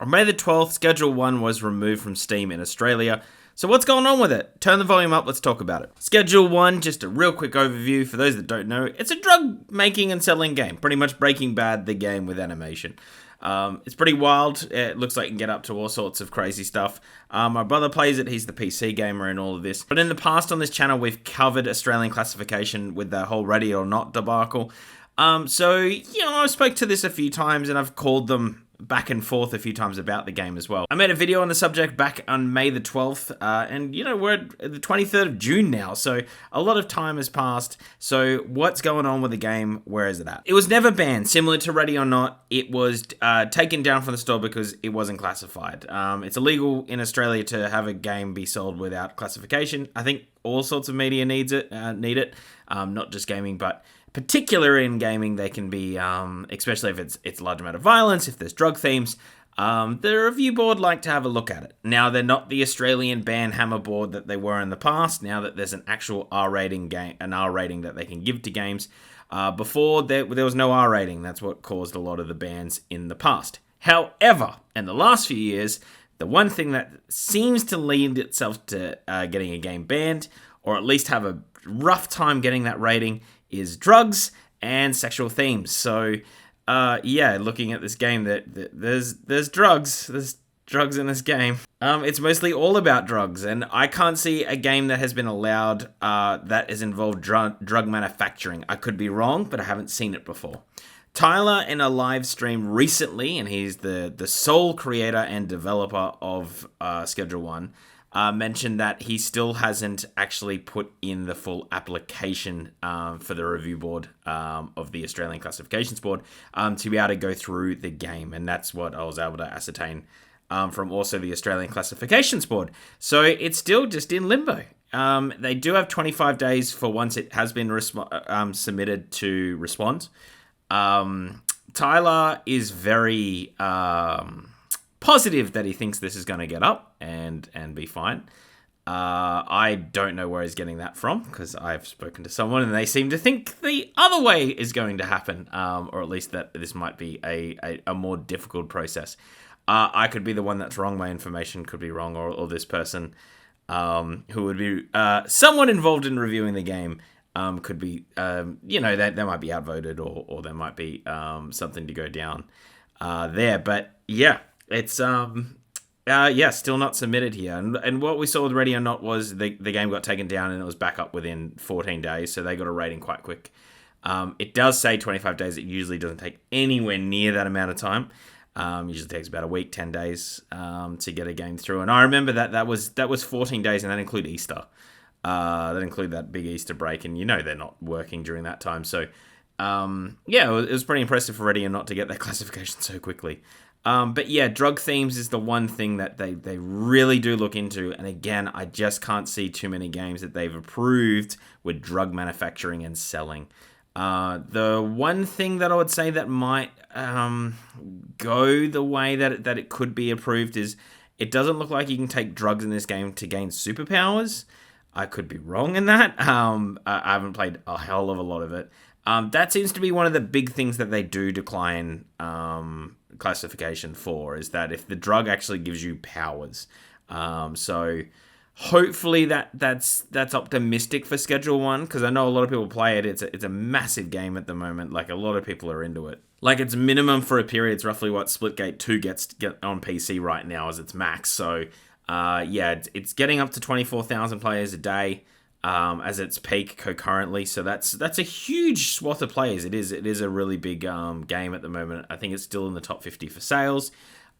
On May the 12th, Schedule 1 was removed from Steam in Australia. So what's going on with it? Turn the volume up, let's talk about it. Schedule 1, just a real quick overview for those that don't know. It's a drug making and selling game. Pretty much Breaking Bad, the game with animation. It's pretty wild. It looks like you can get up to all sorts of crazy stuff. My brother plays it. He's the PC gamer in all of this. But in the past on this channel, we've covered Australian classification with the whole Ready or Not debacle. So, I spoke to this a few times and I've called them back and forth a few times about the game as well. I made a video on the subject back on May the 12th, and we're at the 23rd of June now, so a lot of time has passed. So what's going on with the game? Where is it at? It was never banned. Similar to Ready or Not, it was taken down from the store because it wasn't classified. It's illegal in Australia to have a game be sold without classification. I think all sorts of media need it, not just gaming, but particular in gaming, they can be, especially if it's a large amount of violence, if there's drug themes, the review board like to have a look at it. Now, they're not the Australian ban hammer board that they were in the past, now that there's an actual R rating an R rating that they can give to games. Before, there was no R rating. That's what caused a lot of the bans in the past. However, in the last few years, the one thing that seems to lend itself to getting a game banned, or at least have a rough time getting that rating, is drugs and sexual themes. So, looking at this game, there's drugs. There's drugs in this game. It's mostly all about drugs, and I can't see a game that has been allowed that has involved drug manufacturing. I could be wrong, but I haven't seen it before. Tyler, in a live stream recently, and he's the sole creator and developer of Schedule 1, mentioned that he still hasn't actually put in the full application for the review board of the Australian Classifications Board to be able to go through the game. And that's what I was able to ascertain from also the Australian Classifications Board. So it's still just in limbo. They do have 25 days for once it has been submitted to respond. Tyler is very positive that he thinks this is going to get up and be fine. I don't know where he's getting that from, because I've spoken to someone and they seem to think the other way is going to happen, or at least that this might be a more difficult process. I could be the one that's wrong. My information could be wrong, or this person who would be someone involved in reviewing the game could be, they might be outvoted, or there might be something to go down there. But yeah. It's, still not submitted here. And what we saw with Ready or Not was the game got taken down and it was back up within 14 days, so they got a rating quite quick. It does say 25 days. It usually doesn't take anywhere near that amount of time. Usually takes about a week, 10 days to get a game through. And I remember that was 14 days, and that included Easter. That included that big Easter break, and they're not working during that time. So, it was pretty impressive for Ready or Not to get that classification so quickly. But yeah, drug themes is the one thing that they really do look into. And again, I just can't see too many games that they've approved with drug manufacturing and selling. The one thing that I would say that might go the way that it could be approved is it doesn't look like you can take drugs in this game to gain superpowers. I could be wrong in that. I haven't played a hell of a lot of it. That seems to be one of the big things that they do decline classification for, is that if the drug actually gives you powers. So hopefully that's optimistic for Schedule 1, because I know a lot of people play it. It's a massive game at the moment. Like, a lot of people are into it. Like, it's minimum for a period. It's roughly what Splitgate 2 get on PC right now as its max. So it's getting up to 24,000 players a day. As its peak concurrently, so that's a huge swath of players. It is a really big game at the moment. I think it's still in the top 50 for sales.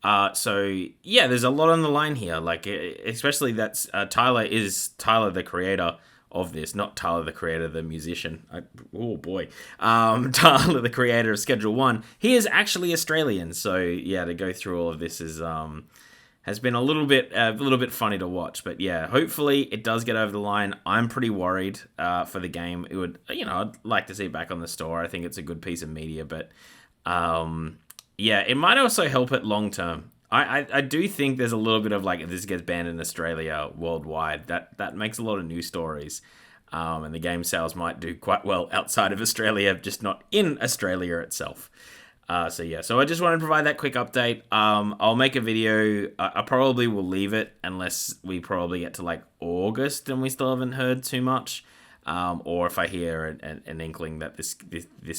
There's a lot on the line here. Like, especially that's Tyler the creator of this, not Tyler the creator, the musician. Tyler the creator of Schedule 1. He is actually Australian, so to go through all of this is has been a little bit funny to watch. But yeah, hopefully it does get over the line. I'm pretty worried for the game. It would, I'd like to see it back on the store. I think it's a good piece of media, but it might also help it long term. I do think there's a little bit of, like, if this gets banned in Australia worldwide, that makes a lot of news stories. And the game sales might do quite well outside of Australia, just not in Australia itself. So yeah, so I just wanted to provide that quick update. I'll make a video. I probably will leave it unless we probably get to like August and we still haven't heard too much. Or if I hear an inkling that this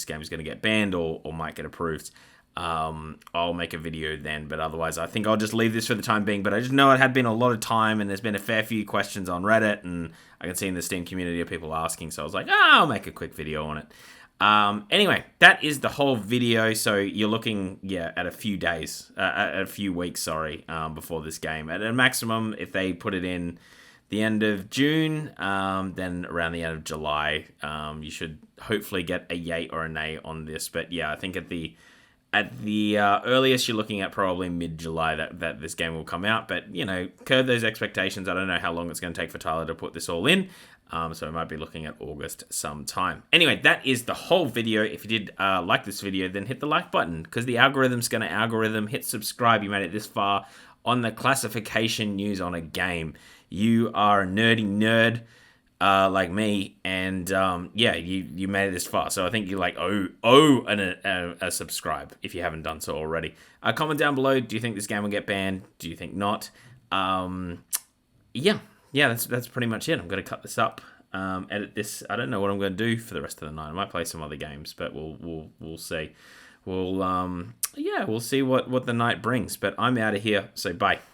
game is going to get banned or might get approved, I'll make a video then. But otherwise, I think I'll just leave this for the time being. But I just know it had been a lot of time, and there's been a fair few questions on Reddit, and I can see in the Steam community of people asking. So I was like, I'll make a quick video on it. Anyway, that is the whole video. So you're looking, at a few days, at a few weeks, before this game. At a maximum, if they put it in the end of June, then around the end of July, you should hopefully get a yay or a nay on this. But yeah, I think at the earliest, you're looking at probably mid-July that this game will come out. But, curb those expectations. I don't know how long it's going to take for Tyler to put this all in. So I might be looking at August sometime. Anyway, that is the whole video. If you did like this video, then hit the like button, because the algorithm's going to algorithm. Hit subscribe. You made it this far on the classification news on a game. You are a nerdy nerd like me, and you made it this far. So I think you're like, a subscribe if you haven't done so already. Comment down below. Do you think this game will get banned? Do you think not? That's pretty much it. I'm going to cut this up, edit this. I don't know what I'm going to do for the rest of the night. I might play some other games, but we'll see. We'll see what the night brings. But I'm out of here. So bye.